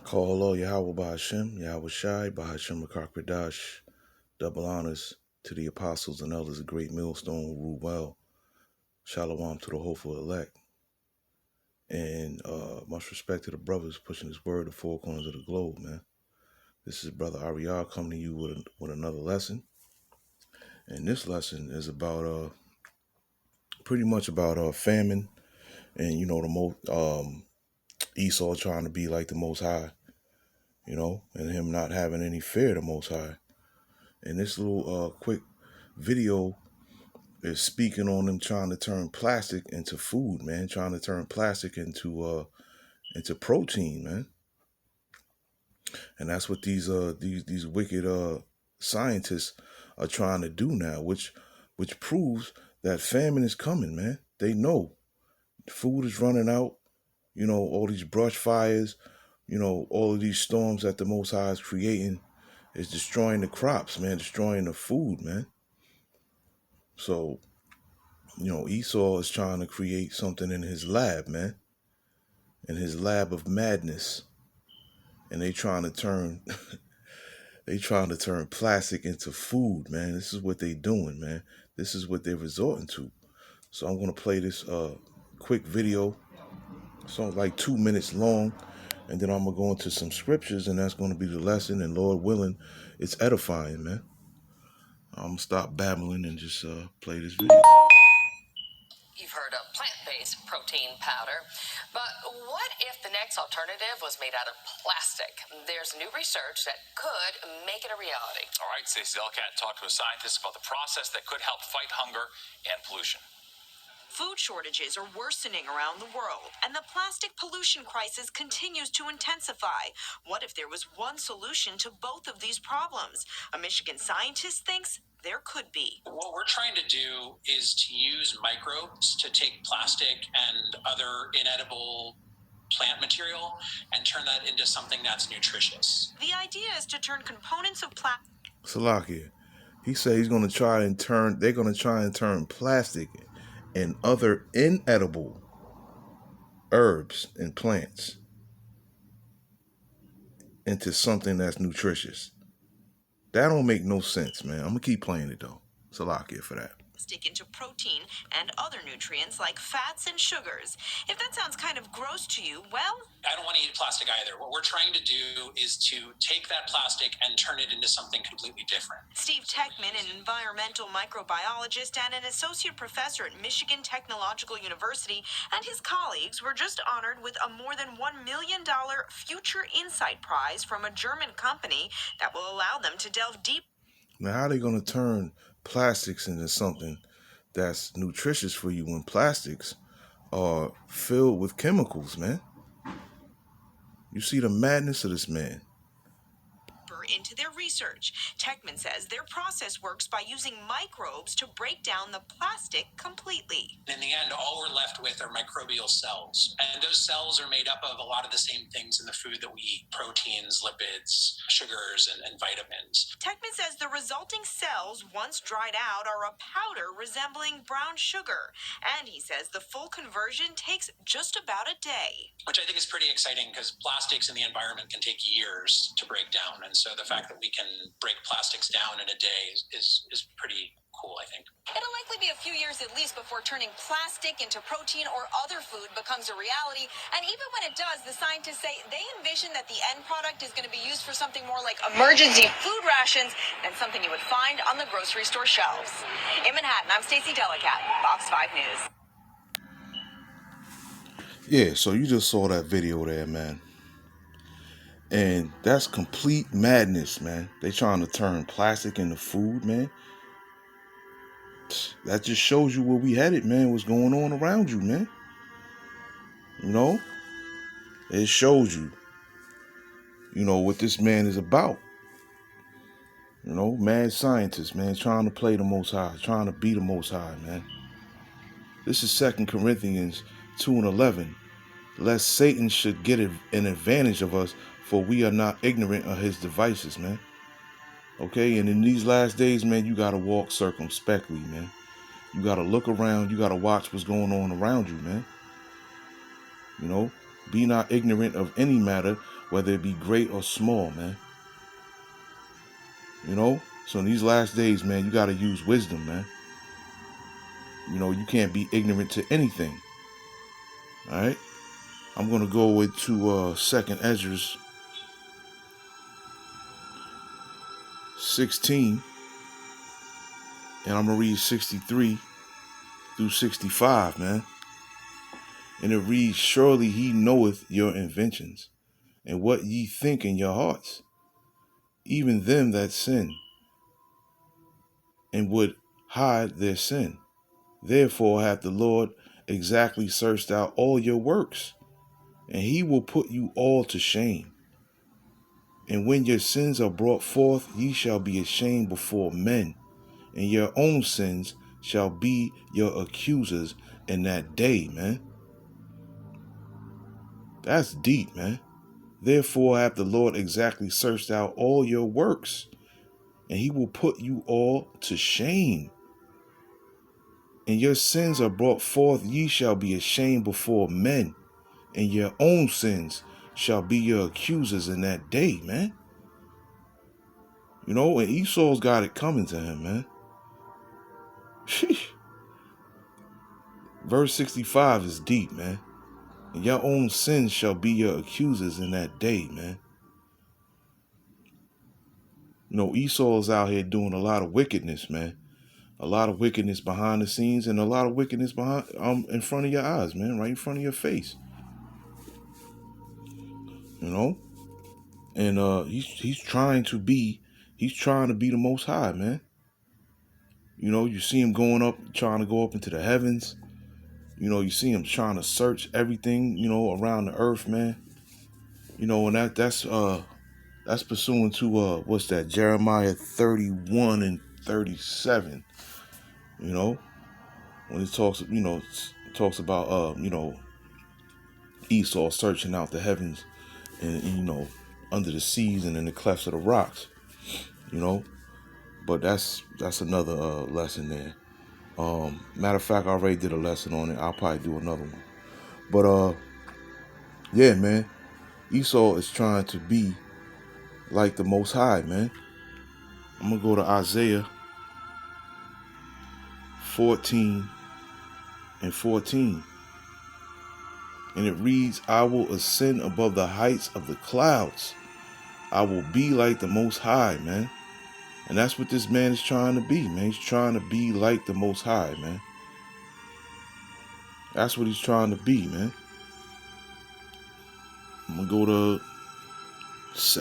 Call Allah Yahweh Bahashem, Yahweh Shai, Bahashem Makar double honors to the apostles and elders of Great Millstone who rule well. Shalom to the hopeful elect. And much respect to the brothers pushing this word to four corners of the globe, man. This is Brother Ariel coming to you with another lesson. And this lesson is about pretty much about famine and the Esau trying to be like the Most High, and him not having any fear of the Most High. And this little quick video is speaking on them trying to turn plastic into food, man, trying to turn plastic into protein, man. And that's what these wicked scientists are trying to do now, which proves that famine is coming, man. They know food is running out, all these brush fires, all of these storms that the Most High is creating is destroying the crops, man, destroying the food, man. So, Esau is trying to create something in his lab, man, in his lab of madness. And they trying to turn plastic into food, man. This is what they doing, man. This is what they're resorting to. So I'm going to play this quick video. It's like 2 minutes long. And then I'm going to go into some scriptures, and that's going to be the lesson. And Lord willing, it's edifying, man. I'm going to stop babbling and just play this video. You've heard of plant-based protein powder, but what if the next alternative was made out of plastic? There's new research that could make it a reality. All right, Stacey Delcat talked to a scientist about the process that could help fight hunger and pollution. Food shortages are worsening around the world, and the plastic pollution crisis continues to intensify. What if there was one solution to both of these problems? A Michigan scientist thinks there could be. What we're trying to do is to use microbes to take plastic and other inedible plant material and turn that into something that's nutritious. The idea is to turn components of plastic. Salakia, he said they're going to try and turn plastic and other inedible herbs and plants into something that's nutritious. That don't make no sense, man. I'm going to keep playing it, though. Salakia for that. Into protein and other nutrients like fats and sugars. If that sounds kind of gross to you, well, I don't want to eat plastic either. What we're trying to do is to take that plastic and turn it into something completely different. Steve Techman, an environmental microbiologist and an associate professor at Michigan Technological University, and his colleagues were just honored with a more than $1 million Future Insight Prize from a German company that will allow them to delve deep. Now, how are they going to turn plastics into something that's nutritious for you when plastics are filled with chemicals, man? You see the madness of this man. Into their research. Techman says their process works by using microbes to break down the plastic completely. In the end, all we're left with are microbial cells. And those cells are made up of a lot of the same things in the food that we eat: proteins, lipids, sugars, and vitamins. Techman says the resulting cells, once dried out, are a powder resembling brown sugar. And he says the full conversion takes just about a day. Which I think is pretty exciting, because plastics in the environment can take years to break down. And so the fact that we can break plastics down in a day is pretty cool, I think. It'll likely be a few years at least before turning plastic into protein or other food becomes a reality. And even when it does, the scientists say they envision that the end product is going to be used for something more like emergency food rations than something you would find on the grocery store shelves. In Manhattan, I'm Stacey Delcat, Fox 5 News. Yeah, so you just saw that video there, man. And that's complete madness, man. They trying to turn plastic into food, man. That just shows you where we headed, man. What's going on around you, man. It shows you, what this man is about. Mad scientist, man, trying to play the Most High, trying to be the Most High, man. This is 2 Corinthians 2:11. Lest Satan should get an advantage of us, for we are not ignorant of his devices, man. Okay, and in these last days, man, you got to walk circumspectly, man. You got to look around. You got to watch what's going on around you, man. Be not ignorant of any matter, whether it be great or small, man. You know? So in these last days, man, you got to use wisdom, man. You know, you can't be ignorant to anything. All right? I'm going to go into 2nd Ezra 16, and I'm going to read 63 through 65, man. And it reads, surely he knoweth your inventions, and what ye think in your hearts, even them that sin, and would hide their sin. Therefore hath the Lord exactly searched out all your works, and he will put you all to shame. And when your sins are brought forth, ye shall be ashamed before men, and your own sins shall be your accusers in that day, man. That's deep, man. Therefore hath the Lord exactly searched out all your works, and he will put you all to shame. And your sins are brought forth, ye shall be ashamed before men, and your own sins shall be your accusers in that day, man. You know, and Esau's got it coming to him, man. Sheesh. Verse 65 is deep, man. And your own sins shall be your accusers in that day, man. You know, Esau's out here doing a lot of wickedness, man. A lot of wickedness behind the scenes, and a lot of wickedness behind in front of your eyes, man, right in front of your face. You know? And he's trying to be the Most High, man. You know, you see him going up, trying to go up into the heavens. You know, you see him trying to search everything, you know, around the earth, man. You know, and that's pursuant to what's that, Jeremiah 31 and 37. You know, when it talks, you know, talks about you know, Esau searching out the heavens and you know, under the seas and in the clefts of the rocks. You know, but that's another lesson there. Matter of fact, I already did a lesson on it. I'll probably do another one. But yeah, man, Esau is trying to be like the Most High, man. I'm gonna go to Isaiah 14 and 14, and it reads, I will ascend above the heights of the clouds. I will be like the Most High, man. And that's what this man is trying to be, man. He's trying to be like the Most High, man. That's what he's trying to be, man. I'm going to go to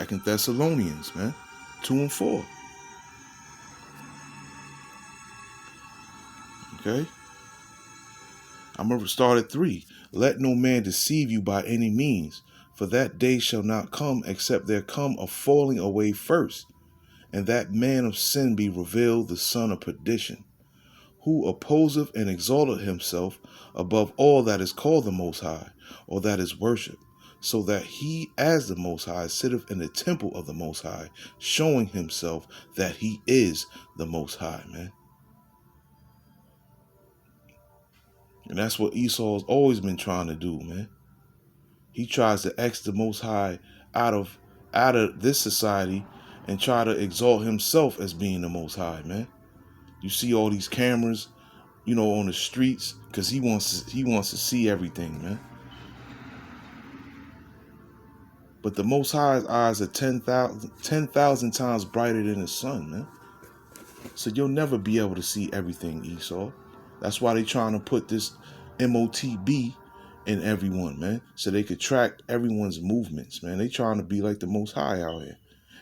2 Thessalonians, man. 2 and 4. Okay? I'm going to start at 3. Let no man deceive you by any means, for that day shall not come except there come a falling away first, and that man of sin be revealed, the son of perdition, who opposeth and exalteth himself above all that is called the Most High, or that is worshipped, so that he as the Most High sitteth in the temple of the Most High, showing himself that he is the Most High, man. And that's what Esau's always been trying to do, man. He tries to X the Most High out of this society and try to exalt himself as being the Most High, man. You see all these cameras, you know, on the streets, because he wants to see everything, man. But the Most High's eyes are 10,000 times brighter than the sun, man. So you'll never be able to see everything, Esau. That's why they're trying to put this MOTB in everyone, man, so they could track everyone's movements, man. They trying to be like the Most High out here.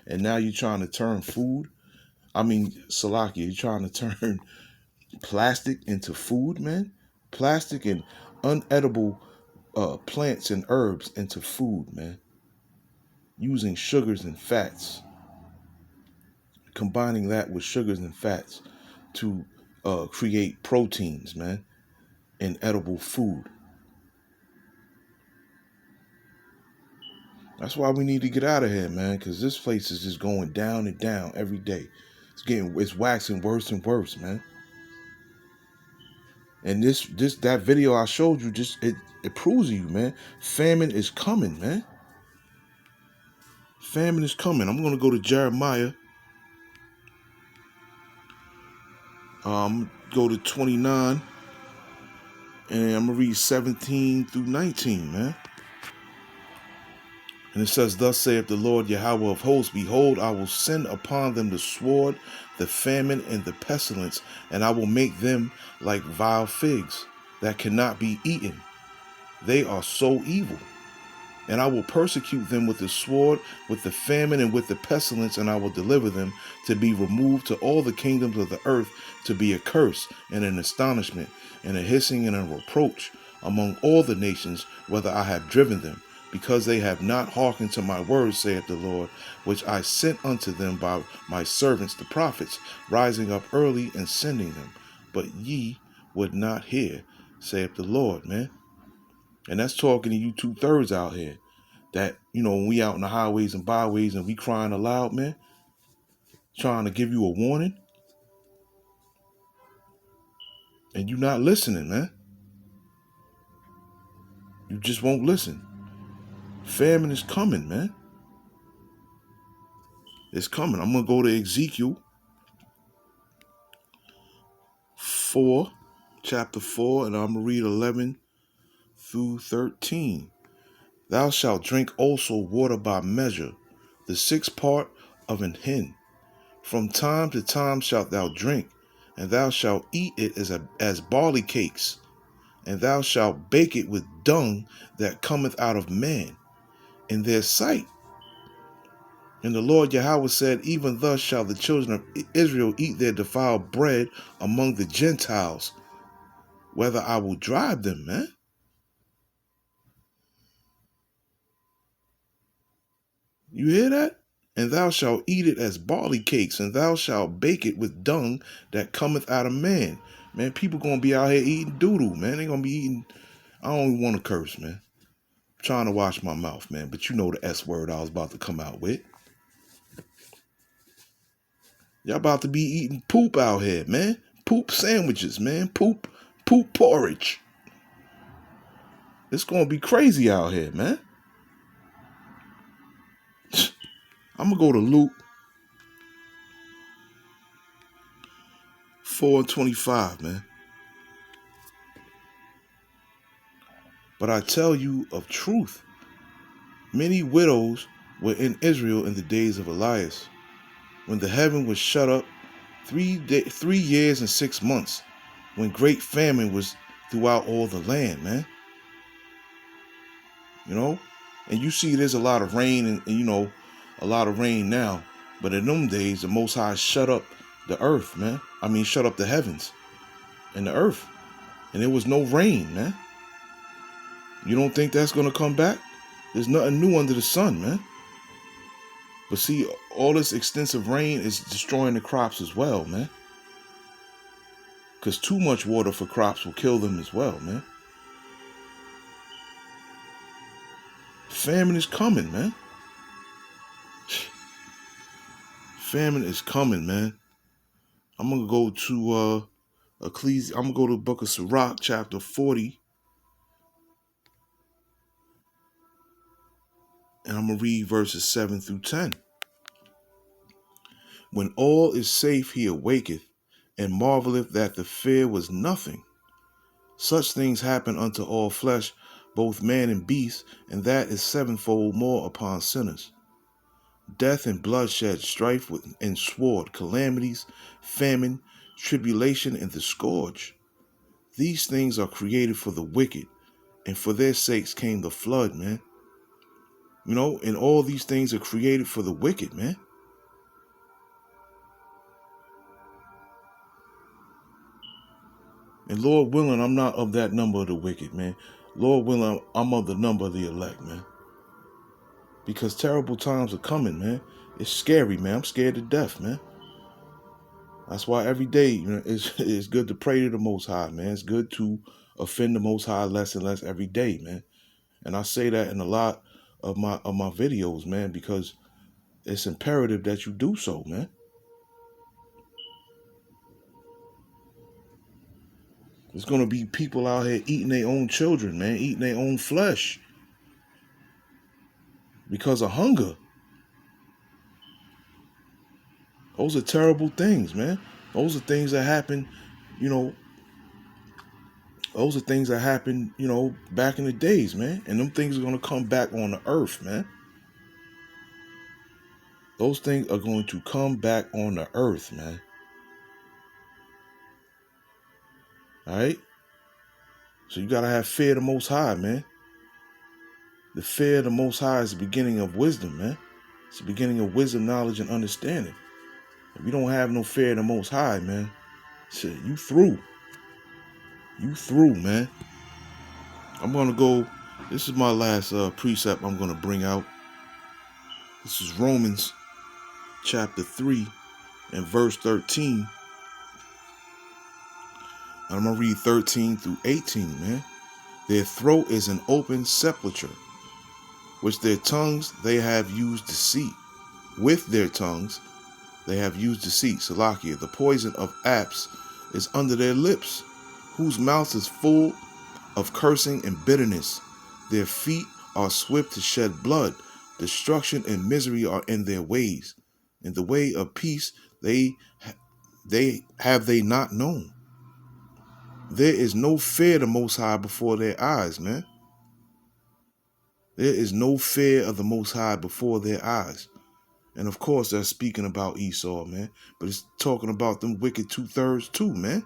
And now you're trying to turn Salakia, you're trying to turn plastic into food, man. Plastic and unedible plants and herbs into food, man. Using sugars and fats. Combining that with sugars and fats to create proteins, man, in edible food. That's why we need to get out of here, man, because this place is just going down and down every day. It's waxing worse and worse, man. And that video I showed you, it proves to you, man, famine is coming, man. Famine is coming. I'm going to go to Jeremiah. Go to 29. And I'm going to read 17 through 19, man. And it says, Thus saith the Lord Yahweh of hosts, Behold, I will send upon them the sword, the famine, and the pestilence, and I will make them like vile figs that cannot be eaten. They are so evil. And I will persecute them with the sword, with the famine, and with the pestilence, and I will deliver them to be removed to all the kingdoms of the earth, to be a curse and an astonishment, and a hissing and a reproach among all the nations, whether I have driven them, because they have not hearkened to my words, saith the Lord, which I sent unto them by my servants the prophets, rising up early and sending them. But ye would not hear, saith the Lord, man. And that's talking to you 2/3 out here. That, when we out in the highways and byways and we crying aloud, man, trying to give you a warning, and you not listening, man. You just won't listen. Famine is coming, man. It's coming. I'm going to go to Ezekiel 4, chapter 4, and I'm going to read 11 through 13. Thou shalt drink also water by measure, the 6th part of an hin. From time to time shalt thou drink, and thou shalt eat it as barley cakes, and thou shalt bake it with dung that cometh out of man in their sight. And the Lord Yahweh said, Even thus shall the children of Israel eat their defiled bread among the Gentiles, whether I will drive them, man. You hear that? And thou shalt eat it as barley cakes, and thou shalt bake it with dung that cometh out of man. Man, people gonna be out here eating doo-doo, man. They gonna be eating, I don't even want to curse, man. I'm trying to wash my mouth, man, but you know the S word I was about to come out with. Y'all about to be eating poop out here, man. Poop sandwiches, man. Poop porridge. It's gonna be crazy out here, man. I'm gonna go to Luke 4:25, man. But I tell you of truth, many widows were in Israel in the days of Elias, when the heaven was shut up 3 years and 6 months, when great famine was throughout all the land, man. And you see there's a lot of rain and a lot of rain now, but in them days the Most High shut up the earth, man. Shut up the heavens and the earth, and there was no rain, man. You don't think that's gonna come back? There's nothing new under the sun, man. But see, all this extensive rain is destroying the crops as well, man. Because too much water for crops will kill them as well, man. Famine is coming, man. Famine is coming, man. I'm gonna go to I'm gonna go to the book of Sirach, chapter 40. And I'm gonna read verses 7 through 10. When all is safe, he awaketh, and marveleth that the fear was nothing. Such things happen unto all flesh, both man and beast, and that is sevenfold more upon sinners. Death and bloodshed, strife and sword, calamities, famine, tribulation, and the scourge. These things are created for the wicked, and for their sakes came the flood, man. And all these things are created for the wicked, man. And Lord willing, I'm not of that number of the wicked, man. Lord willing, I'm of the number of the elect, man. Because terrible times are coming, man. It's scary, man. I'm scared to death, man. That's why every day, it's good to pray to the Most High, man. It's good to offend the Most High less and less every day, man. And I say that in a lot of my videos, man, because it's imperative that you do so, man. There's going to be people out here eating their own children, man, eating their own flesh because of hunger. Those are terrible things, man. Those are things that happen, you know, those are things that happened, back in the days, man. And them things are going to come back on the earth, man. Those things are going to come back on the earth, man. All right? So you got to have fear of the Most High, man. The fear of the Most High is the beginning of wisdom, man. It's the beginning of wisdom, knowledge, and understanding. If you don't have no fear of the Most High, man, shit, you through. You through, man. I'm going to go. This is my last precept I'm going to bring out. This is Romans chapter 3 and verse 13. And I'm going to read 13 through 18, man. Their throat is an open sepulchre, which their tongues they have used deceit. With their tongues they have used deceit. Salakia, the poison of apes is under their lips, whose mouth is full of cursing and bitterness. Their feet are swift to shed blood. Destruction and misery are in their ways. In the way of peace they have they not known. There is no fear of the Most High before their eyes, man. There is no fear of the Most High before their eyes. And of course, that's speaking about Esau, man. But it's talking about them wicked 2/3 too, man.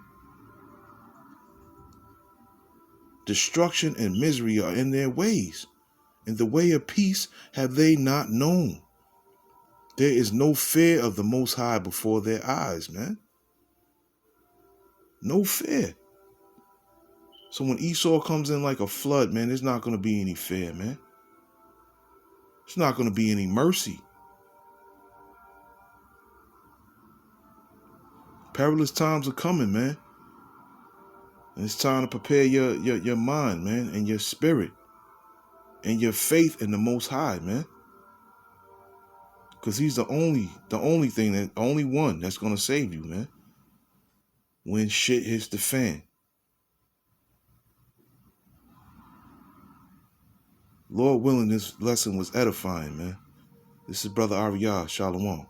Destruction and misery are in their ways. In the way of peace have they not known. There is no fear of the Most High before their eyes, man. No fear. So when Esau comes in like a flood, man, there's not going to be any fear, man. There's not going to be any mercy. Perilous times are coming, man. And it's time to prepare your mind, man, and your spirit and your faith in the Most High, man. Because he's the only one that's going to save you, man. When shit hits the fan. Lord willing, this lesson was edifying, man. This is Brother Ariyah. Shalom.